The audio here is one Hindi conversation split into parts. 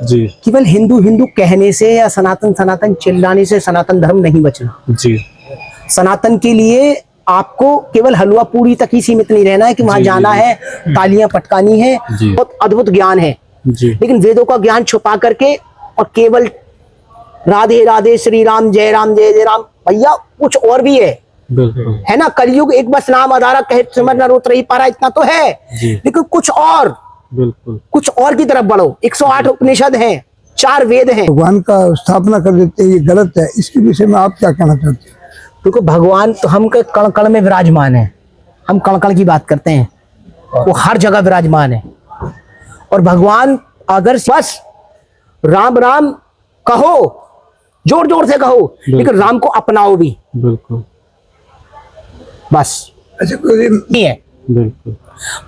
जी केवल हिंदू हिंदू कहने से या सनातन सनातन चिल्लाने से सनातन धर्म नहीं बचना। जी सनातन के लिए आपको केवल हलवा पूरी तक ही सीमित नहीं रहना है कि वहां जाना है, तालियां पटकानी है, बहुत अद्भुत ज्ञान है, लेकिन वेदों का ज्ञान छुपा करके और केवल राधे राधे श्री राम जय जय राम। भैया कुछ और भी है ना। कलयुग एक बस नाम आधारा कहे सिमर न रोत रही पारा, इतना तो है, लेकिन कुछ और, कुछ और की तरफ बढ़ो। 108 उपनिषद हैं, 4 वेद हैं। भगवान का स्थापना कर देते हैं, ये गलत है। इसके विषय में आप क्या कहना चाहते हैं? क्योंकि भगवान तो हम के कण कण में विराजमान है। हम कण कण की बात करते हैं, वो हर जगह विराजमान है। और भगवान अगर बस राम राम कहो, जोर जोर से कहो, लेकिन राम को अपनाओ भी, बिल्कुल बस अच्छा नहीं है। बिल्कुल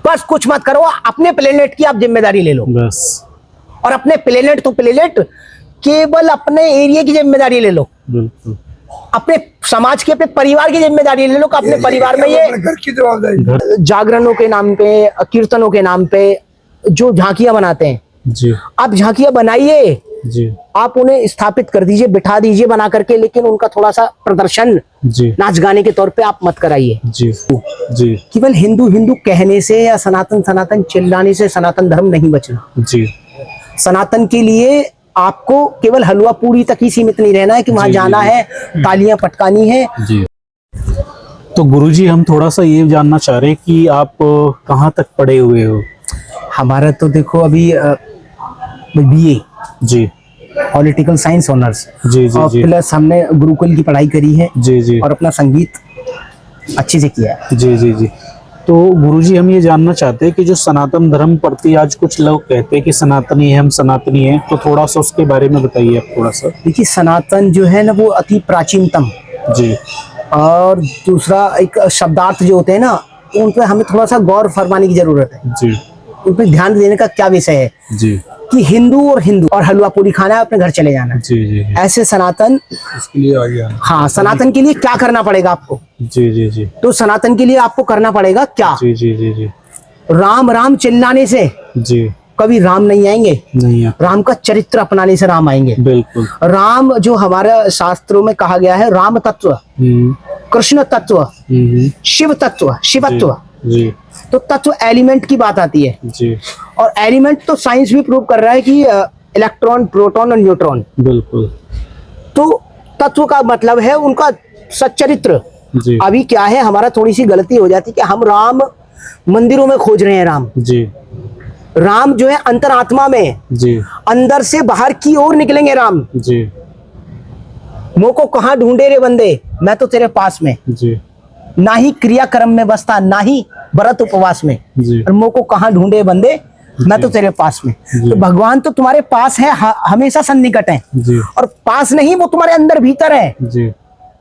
बस कुछ मत करो, अपने प्लेनेट की आप जिम्मेदारी ले लो बस। और अपने प्लेनेट तो प्लेनेट, केवल अपने एरिया की जिम्मेदारी ले लो, बिल्कुल अपने समाज की, अपने परिवार की जिम्मेदारी ले लो कि अपने परिवार में ये घर की जवाबदारी, जागरणों के नाम पे, कीर्तनों के नाम पे जो झांकियां बनाते हैं, जी आप झांकियां बनाइए, जी आप उन्हें स्थापित कर दीजिए, बिठा दीजिए बना करके, लेकिन उनका थोड़ा सा प्रदर्शन जी नाच गाने के तौर पे आप मत कराइए। जी जी केवल हिंदू हिंदू कहने से या सनातन सनातन चिल्लाने से सनातन धर्म नहीं बचना। जी सनातन के लिए आपको केवल हलवा पूरी तक ही सीमित नहीं रहना है कि वहां जाना है, तालियां पटकानी है। जी। तो गुरुजी हम थोड़ा सा ये जानना चाह रहे हैं कि आप कहाँ तक पढ़े हुए हो? हमारा तो देखो अभी बीए जी पॉलिटिकल साइंस ऑनर्स, जी जी और जी प्लस हमने गुरुकुल की पढ़ाई करी है जी जी और अपना संगीत अच्छे से किया है। जी जी जी। तो गुरुजी हम ये जानना चाहते हैं कि जो सनातन धर्म प्रति आज कुछ लोग कहते हैं कि सनातनी है, हम सनातनी हैं, तो थोड़ा सा उसके बारे में बताइए आप थोड़ा सा। देखिए सनातन जो है ना वो अति प्राचीनतम, जी और दूसरा एक शब्दार्थ जो होते हैं ना, उन पर हमें थोड़ा सा गौर फरमाने की जरूरत है, जी उन पर ध्यान देने का क्या विषय है जी कि हिंदू और हलवा पूरी खाना है, अपने घर चले जाना है। जी जी ऐसे सनातन इसके लिए आ गया। हाँ, सनातन के लिए क्या करना पड़ेगा आपको? जी जी जी तो सनातन के लिए आपको करना पड़ेगा क्या? जी जी जी जी राम राम चिल्लाने से जी कभी राम नहीं आएंगे, नहीं है, राम का चरित्र अपनाने से राम आएंगे। बिल्कुल। राम जो हमारे शास्त्रों में कहा गया है, राम तत्व, कृष्ण तत्व, शिव तत्व, शिवत्व, जी तो तत्व एलिमेंट की बात आती है। जी और एलिमेंट तो साइंस भी प्रूव कर रहा है कि इलेक्ट्रॉन, प्रोटॉन और न्यूट्रॉन। बिल्कुल। तो तत्व का मतलब है उनका सच्चरित्र। जी अभी क्या है, हमारा थोड़ी सी गलती हो जाती है कि हम राम मंदिरों में खोज रहे हैं। राम जो है अंतरात्मा में, जी अंदर से बाहर की ओर निकलेंगे राम। जी मोह को कहाँ ढूंढे रे बंदे, मैं तो तेरे पास में। जी ना ही क्रिया कर्म में बसता, ना ही व्रत उपवास में, जी और मोह को कहाँ ढूंढे बंदे, मैं तो तेरे पास में। तो भगवान तो तुम्हारे पास है, हमेशा सन्निकट है, जी और पास नहीं, वो तुम्हारे अंदर भीतर है। जी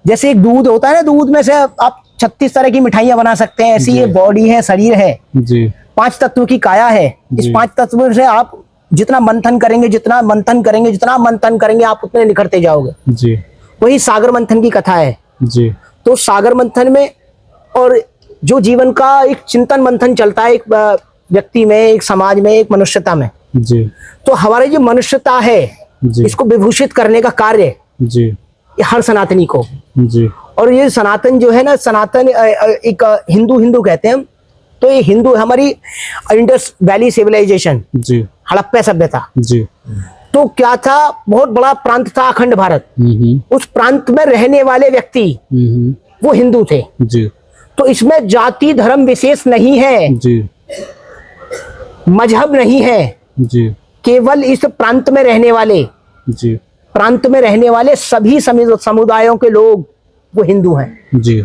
जैसे एक दूध होता है ना, दूध में से आप 36 तरह की मिठाइयां बना सकते हैं, ऐसी ये बॉडी है, शरीर है, जी 5 तत्वों की काया है। इस 5 तत्वों से आप जितना मंथन करेंगे, जितना मंथन करेंगे, जितना मंथन करेंगे, आप उतने निखरते जाओगे। जी वही सागर मंथन की कथा है। जी तो सागर मंथन में, और जो जीवन का एक चिंतन मंथन चलता है एक व्यक्ति में, एक समाज में, एक मनुष्यता में, जी तो हमारी जो मनुष्यता है, इसको विभूषित करने का कार्य जी ये हर सनातनी को। जी और ये सनातन जो है ना, सनातन एक हिंदू हिंदू कहते हैं हम, तो ये हिंदू हमारी इंडस वैली सिविलाइजेशन, जी हड़प्पा सभ्यता। जी तो क्या था, बहुत बड़ा प्रांत था अखंड भारत। उस प्रांत में रहने वाले व्यक्ति वो हिंदू थे। जी तो इसमें जाति धर्म विशेष नहीं है, जी मजहब नहीं है, जी केवल इस प्रांत में रहने वाले, जी प्रांत में रहने वाले सभी समुदायों के लोग वो हिंदू हैं। जी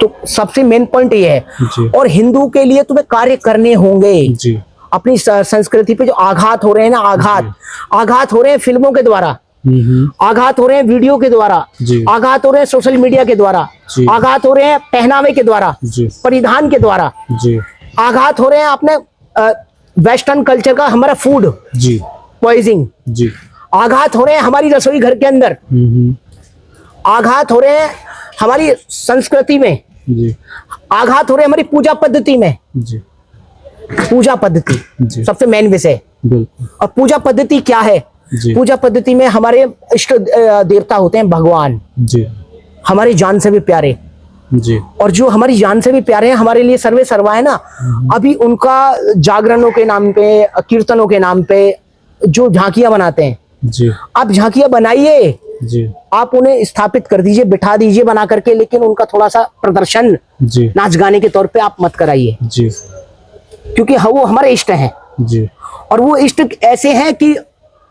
तो सबसे मेन पॉइंट ये है। जी और हिंदू के लिए तुम्हें कार्य करने होंगे। जी अपनी संस्कृति पे जो आघात हो रहे हैं ना, आघात हो रहे हैं फिल्मों के द्वारा, आघात हो रहे हैं वीडियो के द्वारा, आघात हो रहे हैं सोशल मीडिया के द्वारा, आघात हो रहे हैं पहनावे के द्वारा, परिधान के द्वारा, आघात हो रहे हैं अपने वेस्टर्न कल्चर का, हमारा फूड पॉइजनिंग, आघात हो रहे हैं हमारी रसोई घर के अंदर, आघात हो रहे हैं हमारी संस्कृति में, आघात हो रहे हैं हमारी पूजा पद्धति में। पूजा पद्धति सबसे मेन विषय। बिल्कुल। और पूजा पद्धति क्या है? जी। पूजा पद्धति में हमारे इष्ट देवता होते हैं भगवान, जी हमारी जान से भी प्यारे। जी और जो हमारी जान से भी प्यारे हैं, हमारे लिए सर्वे सर्वा है ना, अभी उनका जागरणों के नाम पे, कीर्तनों के नाम पे जो झांकियां बनाते हैं, जी आप झांकियां बनाइए, जी आप उन्हें स्थापित कर दीजिए, बिठा दीजिए बना करके, लेकिन उनका थोड़ा सा प्रदर्शन जी नाच गाने के तौर पे आप मत कराइए, जी क्योंकि वो हमारे इष्ट हैं। जी और वो इष्ट ऐसे हैं कि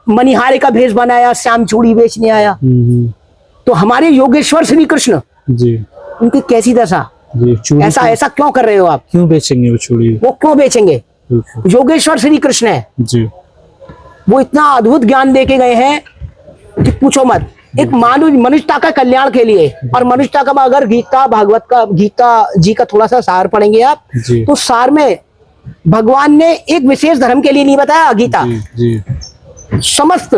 मनिहारे का भेष बनाया, श्याम चूड़ी बेचने आया। तो हमारे योगेश्वर श्री कृष्ण, जी उनकी कैसी दशा, जी। चूड़ी ऐसा ऐसा क्यों कर रहे हो आप? क्यों बेचेंगे वो चूड़ी? वो क्यों बेचेंगे? बिल्कुल। योगेश्वर श्री कृष्ण है, जी वो इतना अद्भुत ज्ञान दे के गए हैं कि पूछो मत। एक मनुष्यता का कल्याण के लिए, और मनुष्यता का अगर गीता भागवत का, गीता जी का थोड़ा सा सार पढ़ेंगे आप, जी। तो सार में भगवान ने एक विशेष धर्म के लिए नहीं बताया गीता, जी समस्त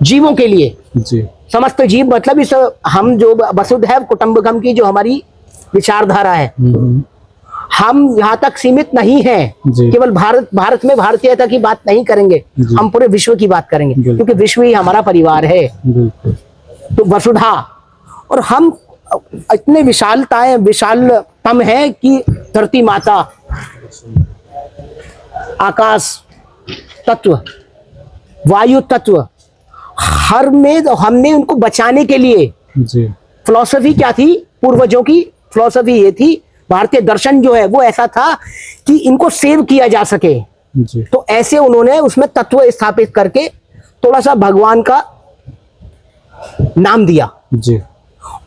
जीवों के लिए। जी समस्त जीव मतलब इस हम जो वसुधैव कुटुंबकम की जो हमारी विचारधारा है, हम यहाँ तक सीमित नहीं हैं। जी। केवल भारत में भारतीयता की बात नहीं करेंगे, जी। हम पूरे विश्व की बात करेंगे, बिल्कुल। क्योंकि विश्व ही हमारा परिवार है। बिल्कुल। तो वसुधा, और हम इतने विशालतम है कि धरती माता, आकाश तत्व, वायु तत्व, हर में हमने उनको बचाने के लिए जी फिलॉसफी क्या थी? पूर्वजों की फिलॉसफी ये थी, भारतीय दर्शन जो है वो ऐसा था कि इनको सेव किया जा सके। जी तो ऐसे उन्होंने उसमें तत्व स्थापित करके थोड़ा सा भगवान का नाम दिया, जी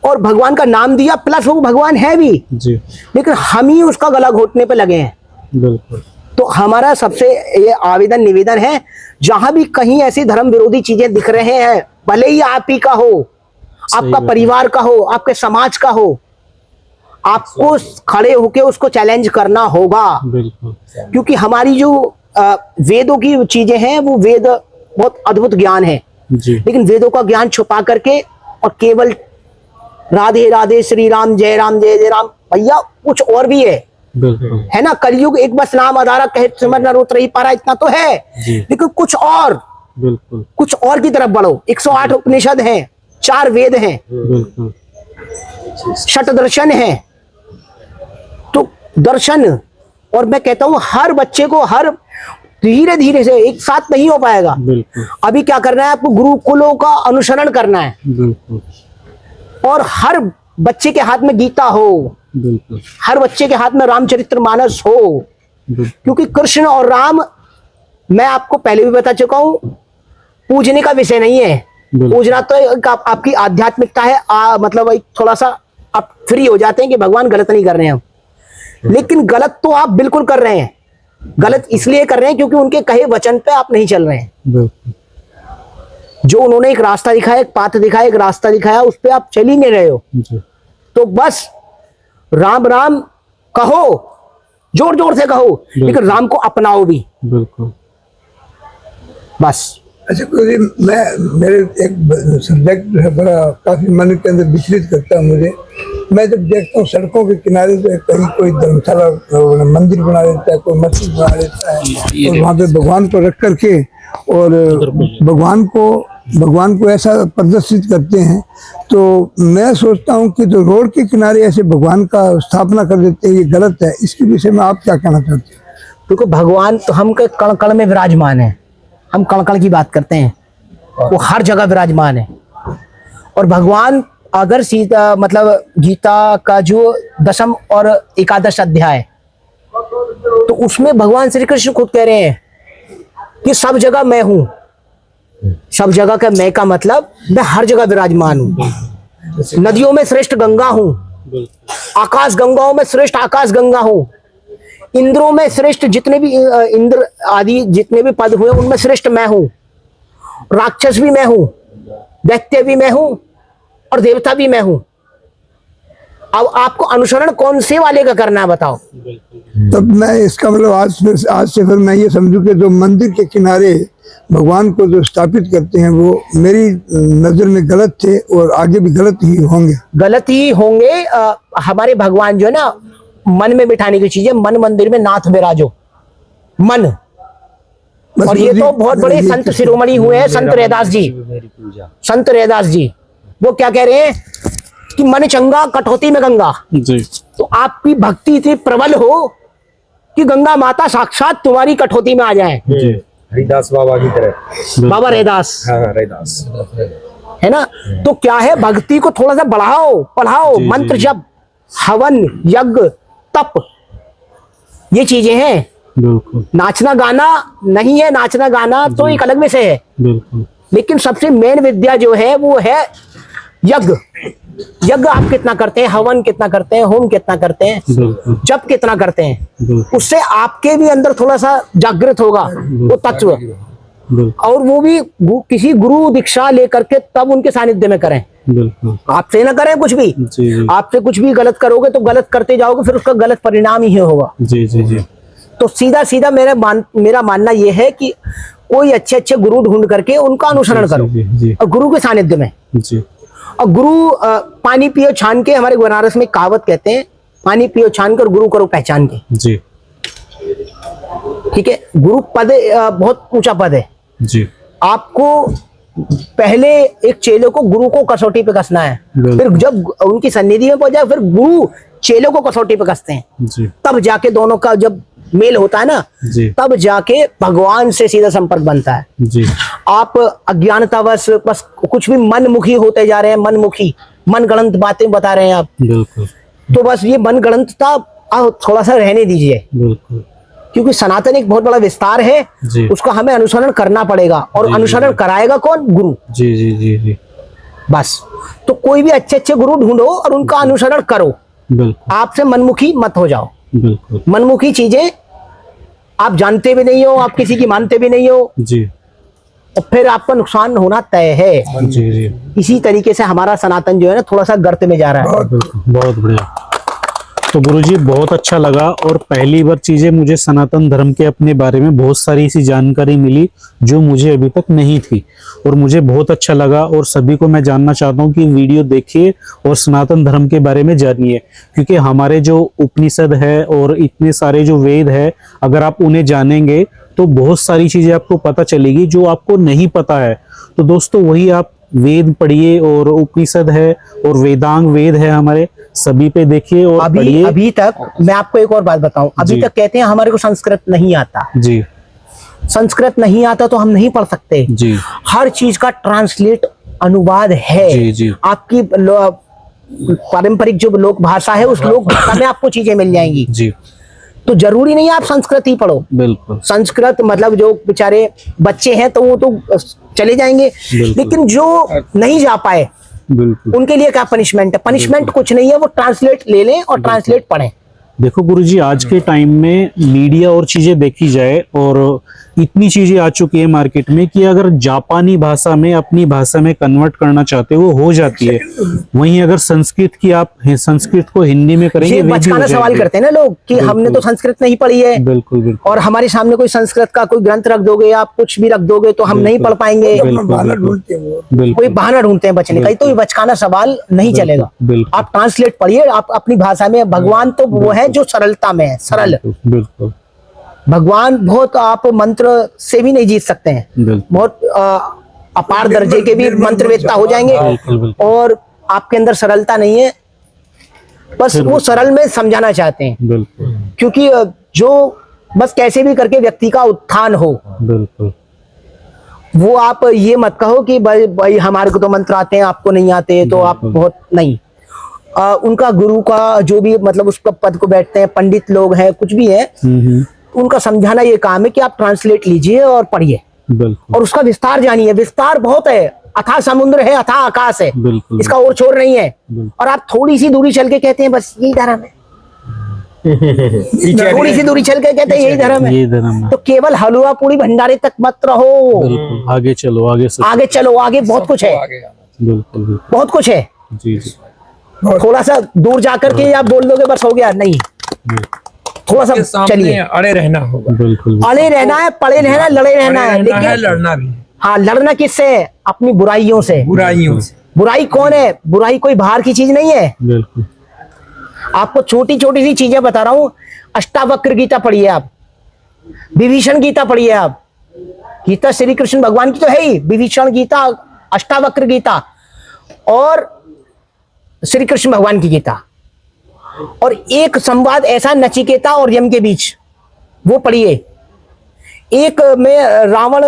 और भगवान का नाम दिया प्लस वो भगवान है भी, जी। लेकिन हम ही उसका गला घोटने पे लगे हैं। बिल्कुल। तो हमारा सबसे ये आवेदन निवेदन है, जहां भी कहीं ऐसी धर्म विरोधी चीजें दिख रहे हैं, भले ही आप ही का हो, आपका परिवार का हो, आपके समाज का हो, आपको खड़े होके उसको चैलेंज करना होगा। बिल्कुल। क्योंकि हमारी जो वेदों की चीजें हैं, वो वेद बहुत अद्भुत ज्ञान है, जी लेकिन वेदों का ज्ञान छुपा करके और केवल राधे राधे श्री राम जय जय राम, भैया कुछ और भी है। बिल्कुल। है ना, कलयुग एक बस नाम आधारा कहे सिमर न रोत रही पारा, इतना तो है, लेकिन कुछ और, बिल्कुल कुछ और की तरफ बढ़ो। 108 उपनिषद हैं, 4 वेद हैं, बिल्कुल। षट दर्शन है। तो दर्शन, और मैं कहता हूं हर बच्चे को, हर धीरे धीरे से, एक साथ नहीं हो पाएगा। बिल्कुल। अभी क्या करना है आपको? गुरुकुलों का अनुसरण करना है, बिल्कुल। और हर बच्चे के हाथ में गीता हो, बिल्कुल। हर बच्चे के हाथ में रामचरितमानस हो, बिल्कुल। क्योंकि कृष्ण और राम, मैं आपको पहले भी बता चुका हूं, पूजने का विषय नहीं है। पूजना तो एक आपकी आध्यात्मिकता है, मतलब एक थोड़ा सा आप फ्री हो जाते हैं कि भगवान गलत नहीं कर रहे हैं हम, लेकिन गलत तो आप बिल्कुल कर रहे हैं। गलत इसलिए कर रहे हैं क्योंकि उनके कहे वचन पे आप नहीं चल रहे हैं। बिल्कुल। जो उन्होंने एक रास्ता दिखाया, एक पाथ दिखाया, एक रास्ता दिखाया, उस पे आप चल ही नहीं रहे हो। जी तो बस राम राम कहो, जोर जोर से कहो, लेकिन राम को अपनाओ भी। बिल्कुल। बस। अच्छा गुरुजी, मेरे एक सब्जेक्ट जो है बड़ा काफी मन के अंदर विचलित करता है मुझे। मैं जब देखता हूँ सड़कों के किनारे जो है, कहीं कोई धर्मशाला मंदिर बना देता है, कोई मस्जिद बना देता है, और वहाँ पे भगवान को रख करके और भगवान को ऐसा प्रदर्शित करते हैं। तो मैं सोचता हूँ कि जो रोड के किनारे ऐसे भगवान का स्थापना कर देते हैं, ये गलत है। इसके विषय में आप क्या कहना चाहते हैं? क्योंकि भगवान तो हम के कण कण में विराजमान है, हम कण कण की बात करते हैं, वो हर जगह विराजमान है। और भगवान अगर सीता, मतलब गीता का जो 10 और 11 अध्याय, तो उसमें भगवान श्री कृष्ण खुद कह रहे हैं कि सब जगह मैं हूं। सब जगह का मैं का मतलब मैं हर जगह विराजमान हूं। नदियों में श्रेष्ठ गंगा हूं, आकाश गंगाओं में श्रेष्ठ आकाश गंगा हूं, इंद्रों में श्रेष्ठ जितने भी इंद्र आदि जितने भी पद हुए उनमें श्रेष्ठ मैं हूं। राक्षस भी मैं हूं, दैत्य भी मैं हूं, और देवता भी मैं हूं। अब आपको अनुसरण कौन से वाले का करना है बताओ? तब मैं इसका मतलब आज से फिर मैं ये समझूं कि जो मंदिर के किनारे भगवान को जो स्थापित करते हैं वो मेरी नजर में गलत थे और आगे भी गलत ही होंगे। गलत ही होंगे। हमारे भगवान जो है ना, मन में बिठाने की चीज है। मन मंदिर में नाथ विराजो, मन, बस और ये गुरुजी, तो बहुत बड़े ये संत तो- शिरोमणि हुए हैं, संत रैदास जी। संत रैदास जी वो क्या कह रहे हैं कि मन चंगा कटौती में गंगा। जी तो आपकी भक्ति इतनी प्रबल हो कि गंगा माता साक्षात तुम्हारी कटौती में आ जाए। जी हरिदास बाबा की तरह। बाबा रैदास हाँ हरिदास। है ना। तो क्या है, भक्ति को थोड़ा सा बढ़ाओ, पढ़ाओ, जी, मंत्र जी। जप, हवन, यज्ञ, तप, ये चीजें हैं। बिल्कुल नाचना गाना नहीं है, नाचना गाना तो एक अलग विषय है, बिल्कुल लेकिन सबसे मेन विद्या जो है वो है यज्ञ। यज्ञ आप कितना करते हैं, हवन कितना करते हैं, होम कितना करते हैं, बिल्कुल जप कितना करते हैं, बिल्कुल उससे आपके भी अंदर थोड़ा सा जागृत होगा वो तत्व। बिल्कुल और वो भी किसी गुरु दीक्षा लेकर के तब उनके सानिध्य में करें। बिल्कुल आपसे ना करें कुछ भी, जी जी आपसे कुछ भी गलत करोगे तो गलत करते जाओगे, फिर उसका गलत परिणाम ही होगा। जी जी जी तो सीधा सीधा मेरा मानना यह है कि कोई अच्छे अच्छे गुरु ढूंढ करके उनका अनुसरण करो, जी जी और गुरु के सानिध्य में। जी और गुरु पानी पियो छान के, हमारे बनारस में कहावत कहते हैं, पानी पियो छान कर गुरु करो पहचान के। जी ठीक है, गुरु पद बहुत ऊंचा पद है। जी आपको पहले एक चेले को, गुरु को कसौटी पे कसना है, बिल्कुल। फिर जब उनकी सन्निधि में पहुंच जाए फिर गुरु चेलों को कसौटी पे कसते हैं। जी तब जाके दोनों का जब मेल होता है ना, जी तब जाके भगवान से सीधा संपर्क बनता है। जी आप अज्ञानतावश बस कुछ भी मनमुखी होते जा रहे हैं, मनमुखी मनगढ़ंत बातें बता रहे हैं आप, बिल्कुल तो बस ये मनगढ़ंतता आप थोड़ा सा रहने दीजिए, बिल्कुल क्योंकि सनातन एक बहुत बड़ा विस्तार है, जी उसका हमें अनुसरण करना पड़ेगा। और जी, अनुसरण जी। कराएगा कौन? गुरु। जी जी जी जी बस तो कोई भी अच्छे अच्छे गुरु ढूंढो और उनका अनुसरण करो, बिल्कुल आपसे मनमुखी मत हो जाओ। बिल्कुल मनमुखी चीजें आप जानते भी नहीं हो, आप किसी की मानते भी नहीं हो, जी और फिर आपका नुकसान होना तय है। जी जी इसी तरीके से हमारा सनातन जो है ना थोड़ा सा गर्त में जा रहा है। बिल्कुल बहुत बढ़िया। तो गुरुजी बहुत अच्छा लगा, और पहली बार चीजें मुझे सनातन धर्म के अपने बारे में बहुत सारी ऐसी जानकारी मिली जो मुझे अभी तक नहीं थी, और मुझे बहुत अच्छा लगा। और सभी को मैं जानना चाहता हूँ कि वीडियो देखिए और सनातन धर्म के बारे में जानिए, क्योंकि हमारे जो उपनिषद है और इतने सारे जो वेद है, अगर आप उन्हें जानेंगे तो बहुत सारी चीजें आपको पता चलेगी जो आपको नहीं पता है। तो दोस्तों वही आप वेद पढ़िए, और उपनिषद है और वेदांग वेद है हमारे, सभी पे देखिए और अभी पढ़िए। अभी तक मैं आपको एक और बात बताऊं, अभी जी। तक कहते हैं हमारे को संस्कृत नहीं आता। जी संस्कृत नहीं आता तो हम नहीं पढ़ सकते। जी हर चीज का ट्रांसलेट अनुवाद है। जी, जी। आपकी पारंपरिक जो लोक भाषा है उस लोक भाषा में आपको चीजें मिल जाएंगी। जी तो जरूरी नहीं है आप संस्कृत ही पढ़ो। बिल्कुल संस्कृत मतलब जो बेचारे बच्चे हैं तो वो तो चले जाएंगे, बिल्कुल। लेकिन जो नहीं जा पाए बिल्कुल। उनके लिए क्या पनिशमेंट है? पनिशमेंट कुछ नहीं है, वो ट्रांसलेट ले लें और ट्रांसलेट पढ़ें। देखो गुरुजी, आज के टाइम में मीडिया और चीजें देखी जाए, और इतनी चीजें आ चुकी है मार्केट में कि अगर जापानी भाषा में अपनी भाषा में कन्वर्ट करना चाहते हो वो हो जाती है। वहीं अगर संस्कृत की आप संस्कृत को हिंदी में करेंगे ये वे भी हो बचकाना सवाल जाएंगे। करते हैं ना लोग कि हमने तो संस्कृत नहीं पढ़ी है, बिल्कुल बिल्कुल और हमारे सामने कोई संस्कृत का कोई ग्रंथ रख दोगे, आप कुछ भी रख दोगे तो हम नहीं पढ़ पाएंगे। अपना बिल्कुल, बहाना बिल्कुल। ढूंढते हैं वो। कोई बिल्कुल बहाना ढूंढते हैं बचने का, तो ये बचकाना सवाल नहीं चलेगा। बिल्कुल। आप ट्रांसलेट पढ़िए, आप अपनी भाषा में। भगवान तो वो है जो सरलता में है, सरल। बिल्कुल भगवान बहुत, आप मंत्र से भी नहीं जीत सकते हैं, बिल्कुल बहुत अपार दर्जे के भी मंत्रवेत्ता हो जाएंगे, बिल्कुल, बिल्कुल। और आपके अंदर सरलता नहीं है। बस वो सरल में समझाना चाहते हैं, बिल्कुल क्योंकि जो बस कैसे भी करके व्यक्ति का उत्थान हो, बिल्कुल वो आप ये मत कहो कि भाई हमारे को तो मंत्र आते हैं आपको नहीं आते, तो आप बहुत नहीं। उनका गुरु का जो भी मतलब उसका पद को बैठते हैं, पंडित लोग हैं, कुछ भी है, उनका समझाना ये काम है कि आप ट्रांसलेट लीजिए और पढ़िए, बिल्कुल और उसका विस्तार जानिए। विस्तार बहुत है, अथाह समुद्र है, अथाह आकाश है, बिल्कुल। इसका और छोर नहीं है। बिल्कुल। और आप थोड़ी सी दूरी चल के कहते हैं बस यही धर्म है, थोड़ी सी दूरी चल के कहते हैं यही धर्म है। ये धर्म है। तो केवल हलवा पूरी भंडारे तक मत रहो, बिल्कुल आगे चलो, आगे से आगे चलो, आगे बहुत कुछ है, बिल्कुल बिल्कुल बहुत कुछ है। जी जी थोड़ा सा दूर जाकर के आप बोल दोगे बस हो गया, नहीं, थोड़ा सा सामने चलिए। अड़े रहना होगा। बिल्कुल अड़े रहना है, पड़े रहना, लड़े रहना है, रहना है, लेकिन लड़ना भी है, हाँ, लड़ना किससे? अपनी बुराइयों से। बुराइयों से। बुराई कौन है? बुराई कोई बाहर की चीज नहीं है। बिल्कुल आपको छोटी छोटी सी चीजें बता रहा हूं। अष्टावक्र गीता पढ़िए आप, विभीषण गीता पढ़िए आप, गीता श्री कृष्ण भगवान की तो है ही, विभीषण गीता, अष्टावक्र गीता और श्री कृष्ण भगवान की गीता। और एक संवाद ऐसा नचिकेता और यम के बीच, वो पढ़िए। एक में रावण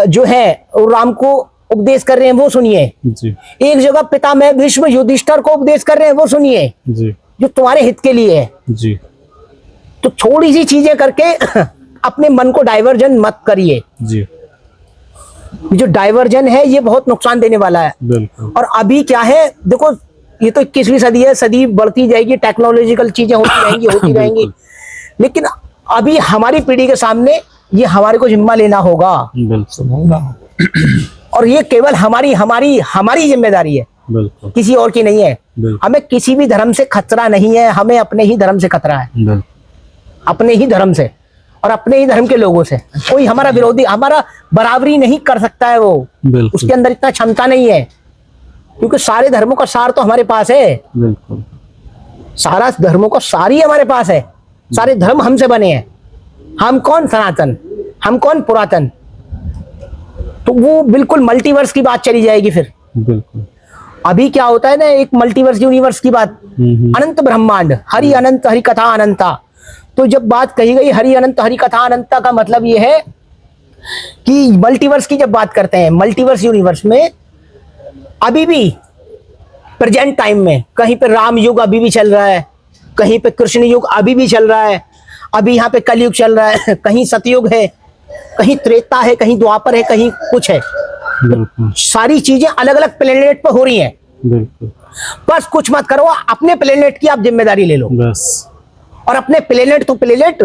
जो है वो राम को उपदेश कर रहे हैं, वो सुनिए। जी एक जगह पिता में भीष्म युधिष्ठिर को उपदेश कर रहे हैं, वो सुनिए, जी जो तुम्हारे हित के लिए है। जी तो थोड़ी सी चीजें करके अपने मन को डाइवर्जन मत करिए। जी जो डाइवर्जन है ये बहुत नुकसान देने वाला है। बिल्कुल। और अभी क्या है, देखो ये तो 21वीं सदी है, सदी बढ़ती जाएगी, टेक्नोलॉजिकल चीजें होती रहेंगी, लेकिन अभी हमारी पीढ़ी के सामने ये हमारे को जिम्मा लेना होगा। बिल्कुल और ये केवल हमारी हमारी हमारी जिम्मेदारी है, बिल्कुल किसी और की नहीं है। बिल्कुल। हमें किसी भी धर्म से खतरा नहीं है, हमें अपने ही धर्म से खतरा है, बिल्कुल अपने ही धर्म से और अपने ही धर्म के लोगों से। कोई हमारा विरोधी, हमारा बराबरी नहीं कर सकता है, वो बिल्कुल उसके अंदर इतना क्षमता नहीं है, क्योंकि सारे धर्मों का सार तो हमारे पास है। बिल्कुल सारा धर्मों का सार ही हमारे पास है, सारे धर्म हमसे बने हैं। हम कौन सनातन, हम कौन पुरातन। तो वो बिल्कुल मल्टीवर्स की बात चली जाएगी फिर। बिल्कुल। अभी क्या होता है ना, एक मल्टीवर्स यूनिवर्स की बात, अनंत ब्रह्मांड, हरि अनंत हरि कथा अनंता। तो जब बात कही गई हरि अनंत हरि कथा अनंता का मतलब ये है कि मल्टीवर्स की जब बात करते हैं, मल्टीवर्स यूनिवर्स में अभी भी प्रेजेंट टाइम में कहीं पे राम युग अभी भी चल रहा है, कहीं पे कृष्ण युग अभी भी चल रहा है, अभी यहाँ पे कलयुग चल रहा है, कहीं सतयुग है, कहीं त्रेता है, कहीं द्वापर है, कहीं कुछ है। बिल्कुल सारी चीजें अलग अलग प्लेनेट पर हो रही हैं। बिल्कुल। बस कुछ मत करो, अपने प्लेनेट की आप जिम्मेदारी ले लो। बस और अपने प्लेनेट तो प्लेनेट,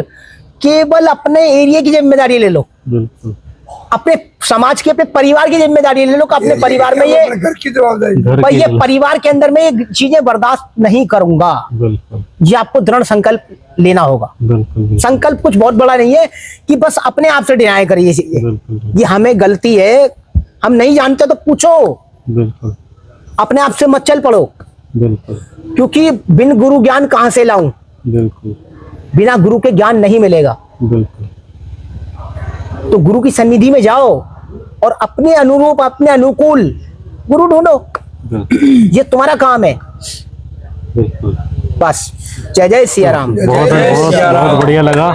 केवल अपने एरिया की जिम्मेदारी ले लो, बिल्कुल। अपने समाज की, अपने परिवार की जिम्मेदारी ले लो कि अपने परिवार में ये अपने घर की जवाबदारी। घर भाई, की ये जरूरत- परिवार के अंदर में ये चीजें बर्दाश्त नहीं करूंगा। बिल्कुल ये आपको दृढ़ संकल्प लेना होगा। बिल्कुल संकल्प कुछ बहुत बड़ा नहीं है कि बस अपने आप से डिनाय करिए बिल्कुल ये हमें गलती है, हम नहीं जानते तो पूछो, बिल्कुल अपने आप से मत चल पड़ो। बिल्कुल क्योंकि बिन गुरु ज्ञान कहां से लाऊं, बिल्कुल बिना गुरु के ज्ञान नहीं मिलेगा। बिल्कुल। तो गुरु की सन्निधि में जाओ और अपने अनुरूप, अपने अनुकूल गुरु ढूंढो। बिल्कुल ये तुम्हारा काम है। बिल्कुल। बस जय जय सिया राम। बहुत बहुत बहुत बढ़िया लगा,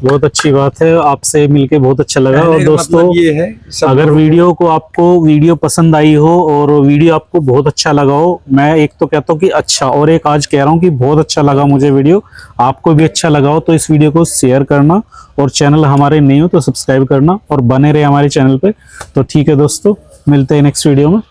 बहुत अच्छी बात है, आपसे मिलके बहुत अच्छा लगा। और दोस्तों ये है अगर वीडियो पसंद आई हो और वीडियो आपको बहुत अच्छा लगा हो, मैं एक तो कहता हूँ कि अच्छा, और एक आज कह रहा हूँ कि बहुत अच्छा लगा मुझे वीडियो, आपको भी अच्छा लगा हो तो इस वीडियो को शेयर करना, और चैनल हमारे नहीं हो तो सब्सक्राइब करना और बने रहे हमारे चैनल पे। तो ठीक है दोस्तों, मिलते हैं नेक्स्ट वीडियो में।